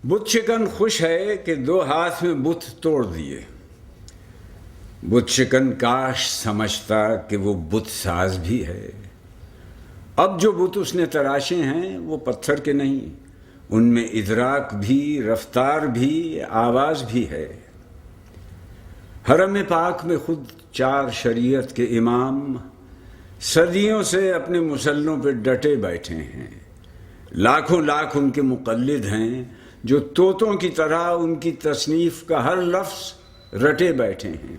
بت شکن خوش ہے کہ 2 ہاتھ میں بت توڑ دیے۔ بت شکن کاش سمجھتا کہ وہ بت ساز بھی ہے۔ اب جو بت اس نے تراشے ہیں وہ پتھر کے نہیں، ان میں ادراک بھی، رفتار بھی، آواز بھی ہے۔ حرم پاک میں خود 4 شریعت کے امام صدیوں سے اپنے مسلوں پہ ڈٹے بیٹھے ہیں۔ لاکھوں لاکھ ان کے مقلد ہیں جو طوطوں کی طرح ان کی تصنیف کا ہر لفظ رٹے بیٹھے ہیں۔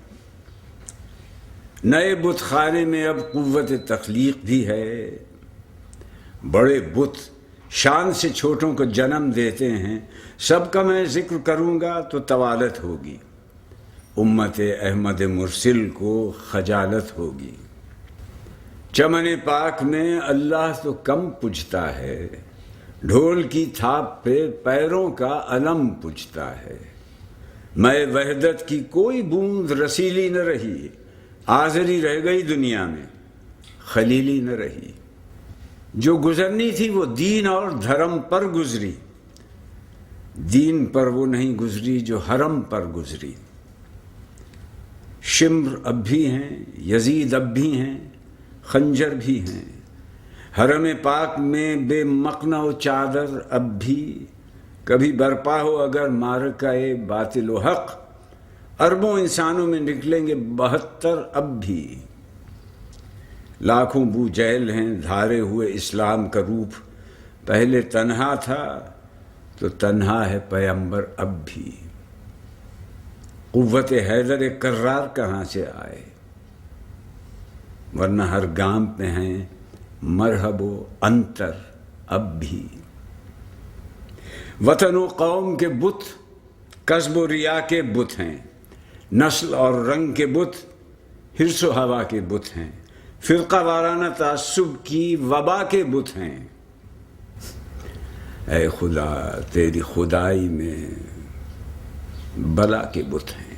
نئے بت خانے میں اب قوت تخلیق بھی ہے۔ بڑے بت شان سے چھوٹوں کو جنم دیتے ہیں۔ سب کا میں ذکر کروں گا تو طوالت ہوگی، امت احمد مرسل کو خجالت ہوگی۔ چمن پاک میں اللہ تو کم پجتا ہے، ڈھول کی تھاپ پہ پیروں کا علم پجتا ہے۔ میں وحدت کی کوئی بوند رسیلی نہ رہی، آزری رہ گئی دنیا میں، خلیلی نہ رہی۔ جو گزرنی تھی وہ دین اور دھرم پر گزری، دین پر وہ نہیں گزری جو حرم پر گزری۔ شمر اب بھی ہیں، یزید اب بھی ہیں، خنجر بھی ہیں۔ حرم پاک میں بے مقنع و چادر اب بھی، کبھی برپا ہو اگر معرکہ باطل و حق، اربوں انسانوں میں نکلیں گے 72 اب بھی۔ لاکھوں بو جہل ہیں دھارے ہوئے اسلام کا روپ، پہلے تنہا تھا تو تنہا ہے پیمبر اب بھی۔ قوت حیدر کرار کہاں سے آئے، ورنہ ہر گام پہ ہیں مرحب و انتر اب بھی۔ وطن و قوم کے بت کسب و ریا کے بت ہیں، نسل اور رنگ کے بت حرص و ہوا کے بت ہیں، فرقہ وارانہ تعصب کی وبا کے بت ہیں۔ اے خدا تیری خدائی میں بلا کے بت ہیں۔